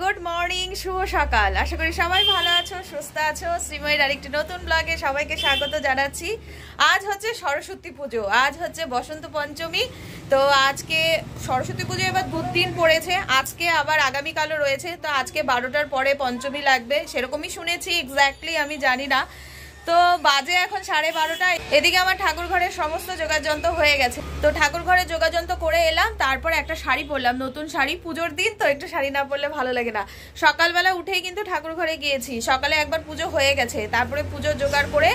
Good morning, শুভ সকাল। আশা করি সবাই ভালো আছো, সুস্থ আছো। শ্রীময়ীর আরেকটি নতুন ব্লগে সবাইকে স্বাগত জানাচ্ছি। আজ হচ্ছে সরস্বতী পুজো, আজ হচ্ছে বসন্ত পঞ্চমী। তো আজকে সরস্বতী পুজো এবার দুদিন পড়েছে, আজকে আবার আগামীকালও রয়েছে। তো আজকে 12টার পরে পঞ্চমী লাগবে, সেরকমই শুনেছি, এক্স্যাক্টলি আমি জানি না। তো বাজে এখন 12:30। এদিকে আমার ঠাকুর ঘরের সমস্ত যোগাযন্ত্র হয়ে গেছে। তো ঠাকুর ঘরে যোগাযন্ত্র করে এলাম, তারপর একটা শাড়ি পরলাম, নতুন শাড়ি। পুজোর দিন তো একটু শাড়ি না পরলে ভালো লাগে না। সকালবেলা উঠেই কিন্তু ঠাকুর ঘরে গিয়েছি, সকালে একবার পুজো হয়ে গেছে, তারপরে পুজো জোগাড় করে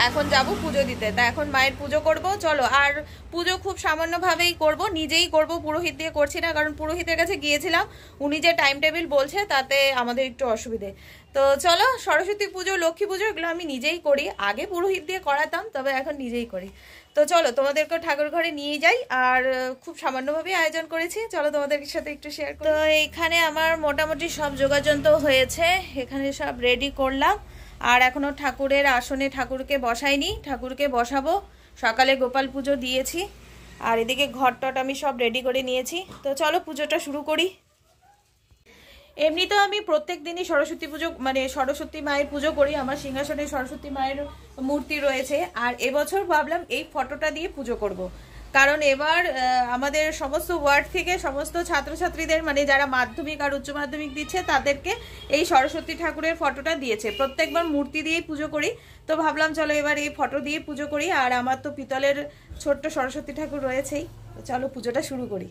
এখন যাব পুজো দিতে। তা এখন মায়ের পুজো করব, চলো। আর পুজো খুব সামান্যভাবেই করব, নিজেই করব, পুরোহিত দিয়ে করছি না, কারণ পুরোহিতের কাছে গিয়েছিলাম, উনি যে টাইম টেবিল বলছে তাতে আমাদের একটু অসুবিধে। তো চলো, সরস্বতী পুজো, লক্ষ্মী পুজো এগুলো আমি নিজেই করি। আগে পুরোহিত দিয়ে করাতাম, তবে এখন নিজেই করি। তো চলো, তোমাদেরকে ঠাকুর ঘরে নিয়ে যাই। আর খুব সামান্যভাবে আয়োজন করেছি, চলো তোমাদের সাথে একটু শেয়ার করি। তো এখানে আমার মোটামুটি সব যোগাযন্ত্র হয়েছে, এখানে সব রেডি করলাম। আর এখনো ঠাকুরের আসনে ঠাকুরকে বসাইনি, ঠাকুরকে বসাবো। সকালে গোপাল পুজো দিয়েছি, আর এদিকে ঘরটট আমি সব রেডি করে নিয়েছি। তো চলো পুজোটা শুরু করি। এমনি তো আমি প্রত্যেক দিনই সরস্বতী পুজো, মানে সরস্বতী মায়ের পুজো করি, আমার সিংহাসনে সরস্বতী মায়ের মূর্তি রয়েছে। আর এবছর ভাবলাম এই ফটোটা দিয়ে পুজো করব। কারণ এবার আমাদের সমস্ত ওয়ার্ড থেকে সমস্ত ছাত্রছাত্রীদের, মানে যারা মাধ্যমিক আর উচ্চ মাধ্যমিক দিচ্ছে, তাদেরকে এই সরস্বতী ঠাকুরের ফটোটা দিয়েছে। প্রত্যেকবার মূর্তি দিয়েই পুজো করি, তো ভাবলাম চলো এবার এই ফটো দিয়ে পুজো করি। আর আমার তো পিতলের ছোট্ট সরস্বতী ঠাকুর রয়েছেই, তো চলো পুজোটা শুরু করি।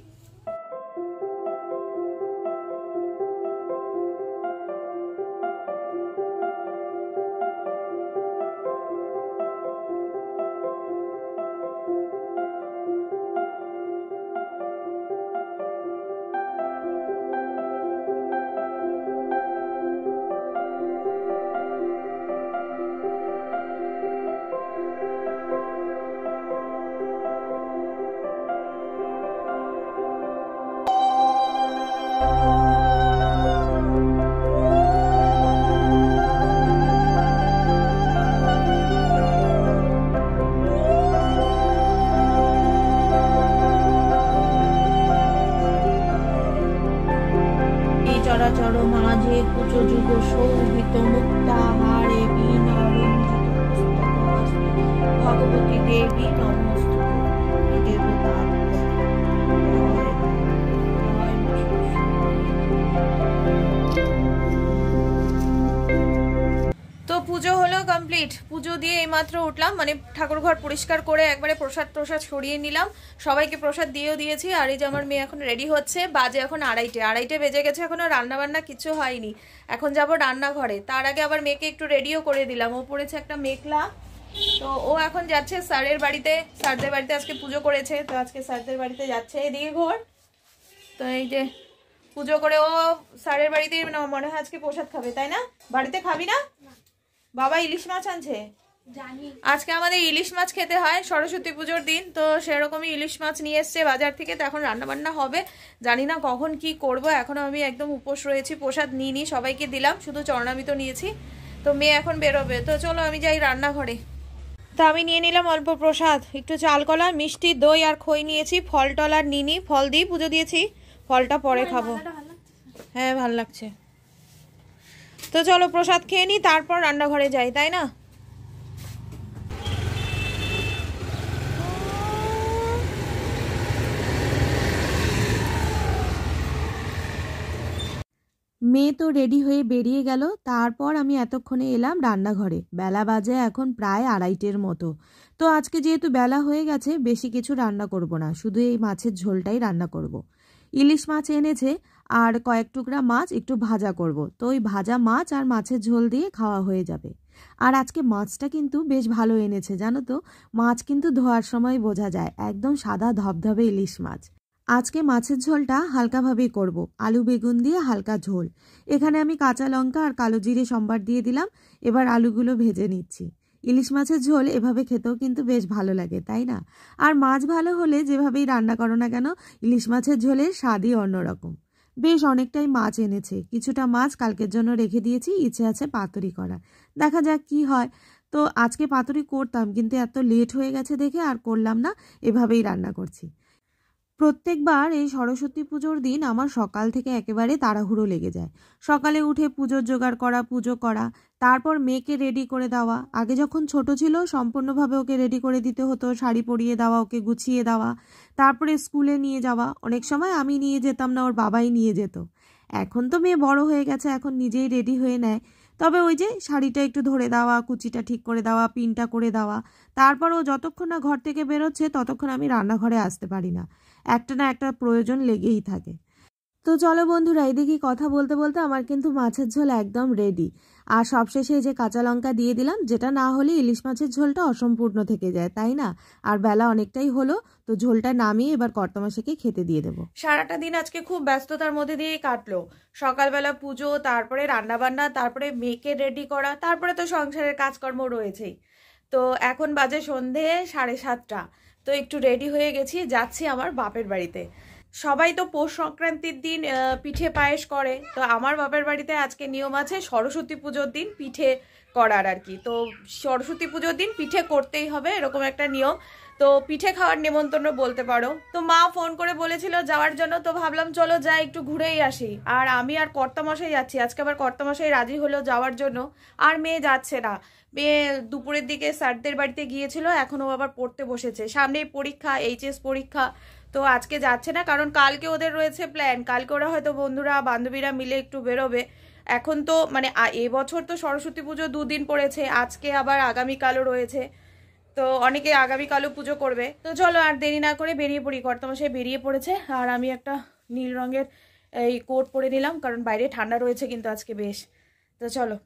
চরাচর মাঝে কুচো যুগ শোভিত মুক্তাহারে বীণা রঞ্জিত ভগবতী দেবী নমস্তুতে। তো পুজো হলো কমপ্লিট। পুজো দিয়ে এইমাত্র উঠলাম, মানে ঠাকুর ঘর পরিষ্কার করে একবারে প্রসাদ সরিয়ে নিলাম, সবাইকে প্রসাদ দিয়েও দিয়েছি। আর এই যে আমার মেয়ে এখন রেডি হচ্ছে, বাজে এখন 2:30 বেজে গেছে, এখনো রান্না বান্না কিছু হয়নি। এখন যাব রান্নাঘরে, তার আগে আবার মেয়েকে একটু রেডিও করে দিলাম। ও পড়েছে একটা মেঘলা, তো ও এখন যাচ্ছে স্যারের বাড়িতে। স্যারদের বাড়িতে আজকে পুজো করেছে, তো আজকে স্যারদের বাড়িতে যাচ্ছে। এদিকে ঘর, তো এই যে পুজো করে ও স্যারের বাড়িতে মনে হয় আজকে প্রসাদ খাবে, তাই না? বাড়িতে খাবি না? বাবা ইলিশ মাছ আনছে, আজকে আমাদের ইলিশ মাছ খেতে হয় সরস্বতী পুজোর দিন। তো সেরকমই ইলিশ মাছ নিয়ে এসছে বাজার থেকে। তো এখন রান্নাবান্না হবে, জানি না কখন কি করব। এখনো আমি একদম উপোস রয়েছি, প্রসাদ নিইনি, সবাইকে দিলাম, শুধু চরণামৃত নিয়েছি। তো মেয়ে এখন বেরোবে, তো চলো আমি যাই রান্নাঘরে। তো আমি নিয়ে নিলাম অল্প প্রসাদ, একটু চাল কলা, মিষ্টি, দই আর খই নিয়েছি। ফল টল আর নিইনি, ফল দিয়ে পুজো দিয়েছি, ফলটা পরে খাবো। হ্যাঁ ভাল লাগছে। তো চলো প্রসাদ খেয়ে নিই, তারপর রান্নাঘরে যাই, তাই না? মেয়ে তো রেডি হয়ে বেরিয়ে গেল, তারপর আমি এতক্ষণে এলাম রান্নাঘরে। বেলা বাজে এখন প্রায় 2:30 মতো। তো আজকে যেহেতু বেলা হয়ে গেছে, বেশি কিছু রান্না করব না, শুধু এই মাছের ঝোলটাই রান্না করব। ইলিশ মাছ এনেছে, আর কয়েক টুকরা মাছ একটু ভাজা করব। তো ওই ভাজা মাছ আর মাছের ঝোল দিয়ে খাওয়া হয়ে যাবে। আর আজকে মাছটা কিন্তু বেশ ভালো এনেছে, জানো তো। মাছ কিন্তু ধোয়ার সময় বোঝা যায়, একদম সাদা ধবধবে ইলিশ মাছ। আজকে মাছের ঝোলটা হালকাভাবেই করব, আলু বেগুন দিয়ে হালকা ঝোল। এখানে আমি কাঁচা লঙ্কা আর কালো জিরে সম্বার দিয়ে দিলাম। এবার আলুগুলো ভেজে নিচ্ছি। ইলিশ মাছের ঝোল এভাবে খেতেও কিন্তু বেশ ভালো লাগে, তাই না? আর মাছ ভালো হলে যেভাবেই রান্না করো না কেন, ইলিশ মাছের ঝোলের স্বাদই অন্যরকম। বেশ অনেকটাই মাছ এনেছে, কিছুটা মাছ কালকের জন্য রেখে দিয়েছি, ইচ্ছে আছে পাতুরি করা, দেখা যাক কি হয়। তো আজকে পাতুরি করতাম, কিন্তু এত লেট হয়ে গেছে দেখে আর করলাম না, এভাবেই রান্না করছি। প্রত্যেকবার এই সরস্বতী পুজোর দিন আমার সকাল থেকে একেবারে তাড়াহুড়ো লেগে যায়। সকালে উঠে পুজোর জোগাড় করা, পুজো করা, তারপর মেয়েকে রেডি করে দেওয়া। আগে যখন ছোট ছিল সম্পূর্ণভাবে ওকে রেডি করে দিতে হতো, শাড়ি পরিয়ে দেওয়া, ওকে গুছিয়ে দেওয়া, তারপরে স্কুলে নিয়ে যাওয়া। অনেক সময় আমি নিয়ে যেতাম না, ওর বাবাই নিয়ে যেত। এখন তো মেয়ে বড় হয়ে গেছে, এখন নিজেই রেডি হয়ে নেয়। তবে ওই যে শাড়িটা একটু ধরে দেওয়া, কুচিটা ঠিক করে দেওয়া, পিনটা করে দেওয়া, তারপর ও যতক্ষণ না ঘর থেকে বেরোচ্ছে ততক্ষণ আমি রান্নাঘরে আসতে পারি না। একটা না একটা প্রয়োজন লেগেই থাকে। তো চলো বন্ধুরা, এদিকে কথা বলতে বলতে আমার কিন্তু মাছের ঝোল একদম রেডি। আর সবশেষে যে কাঁচা লঙ্কা দিয়ে দিলাম, যেটা না হলে ইলিশ মাছের ঝোলটা অসম্পূর্ণ থেকে যায়, তাই না? আর বেলা অনেকটাই হলো, তো ঝোলটা নামিয়ে এবার কর্তামশাইকে খেতে দিয়ে দেবো। সারাটা দিন আজকে খুব ব্যস্ততার মধ্যে দিয়ে কাটলো। সকালবেলা পুজো, তারপরে রান্নাবান্না, তারপরে মেয়েকে রেডি করা, তারপরে তো সংসারের কাজকর্ম রয়েছেই। তো এখন বাজে সন্ধে 7:30। তো একটু রেডি হয়ে গেছি, যাচ্ছি আমার বাপের বাড়িতে। সবাই তো পৌষ সংক্রান্তির দিন পিঠে পায়েস করে, তো আমার বাপের বাড়িতে আজকে নিয়ম আছে সরস্বতী পুজোর দিন পিঠে করার আর কি। তো সরস্বতী পুজোর দিন পিঠে করতেই হবে, এরকম একটা নিয়ম। তো পিঠে খাওয়ার নেমন্তন্ন বলতে পারো। তো মা ফোন করে বলেছিল যাওয়ার জন্য, তো ভাবলাম চলো যাই, একটু ঘুরেই আসি। আর আমি আর কর্তামশাই যাচ্ছি আজকে। আবার কর্তামশাই রাজি হলো যাওয়ার জন্য, আর মেয়ে যাচ্ছে না। মেয়ে দুপুরের দিকে স্যারদের বাড়িতে গিয়েছিল, এখনও আবার পড়তে বসেছে। সামনেই পরীক্ষা, এইচএস পরীক্ষা। তো আজকে যাচ্ছে না, কারণ কালকে ওদের রয়েছে প্ল্যান। কালকে ওরা হয়তো বন্ধুরা বান্ধবীরা মিলে একটু বেরোবে। এখন তো মানে এবছর তো সরস্বতী পুজো 2 দিন পড়েছে, আজকে আবার আগামীকালও রয়েছে। তো অনেকে আগামীকালও পুজো করবে। তো চলো আর দেরি না করে বেরিয়ে পড়ি। কর্তামশাই বেরিয়ে পড়েছে, আর আমি একটা নীল রঙের এই কোট পরে নিলাম, কারণ বাইরে ঠান্ডা রয়েছে কিন্তু আজকে বেশ। তো চলো।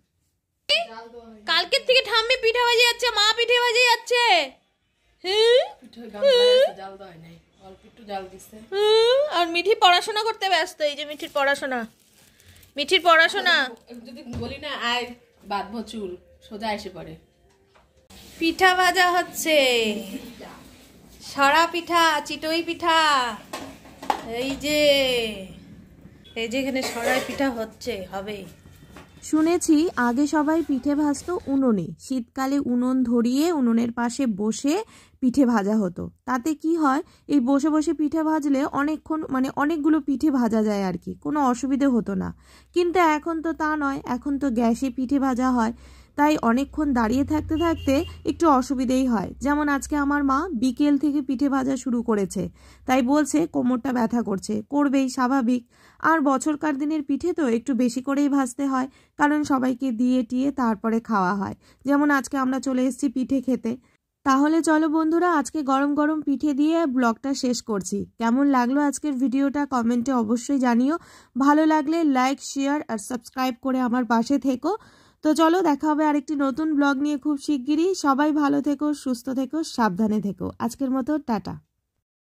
কালকের থেকে ঠাম্মি পিঠে বাজে যাচ্ছে, মা পিঠে বাজে যাচ্ছে। আর মিঠি পড়াশোনা করতে ব্যস্ত। এই যে মিঠির পড়াশোনা, মিঠির পড়াশোনা। যদি বলি না আয় বাঁধবো চুল, সোজা এসে পড়ে। পিঠা ভাজা হচ্ছে, সরা পিঠা, চিতই পিঠা। এই যে এখানে সরাই পিঠা হচ্ছে, হবে। শুনেছি আগে সবাই পিঠে ভাজতো উনুনে, শীতকালে উনুন ধরিয়ে উনুনের পাশে বসে পিঠে ভাজা হতো। তাতে কি হয়, এই বসে বসে পিঠে ভাজলে অনেকক্ষণ মানে অনেকগুলো পিঠে ভাজা যায় আর কি, কোনো অসুবিধে হতো না। কিন্তু এখন তো তা নয়, এখন তো গ্যাসে পিঠে ভাজা হয়, তাই অনেকক্ষণ দাঁড়িয়ে থাকতে থাকতে একটু অসুবিধেই হয়। যেমন আজকে আমার মা বিকেল থেকে পিঠে ভাজা শুরু করেছে, তাই বলছে কোমরটা ব্যথা করছে, করবেই স্বাভাবিক। আর বছরকার দিনের পিঠে তো একটু বেশি করেই ভাজতে হয়, কারণ সবাইকে দিয়ে টিয়ে তারপরে খাওয়া হয়। যেমন আজকে আমরা চলে এসেছি পিঠে খেতে। তাহলে চলো বন্ধুরা, আজকে গরম গরম পিঠে দিয়ে ব্লগটা শেষ করছি। কেমন লাগলো আজকের ভিডিওটা কমেন্টে অবশ্যই জানিও। ভালো লাগলে লাইক, শেয়ার আর সাবস্ক্রাইব করে আমার পাশে থেকো। তো চলো, দেখা হবে আরেকটি নতুন ব্লগ নিয়ে খুব শিগগিরই। সবাই ভালো থেকো, সুস্থ থেকো, সাবধানে থেকো। আজকের মতো টাটা।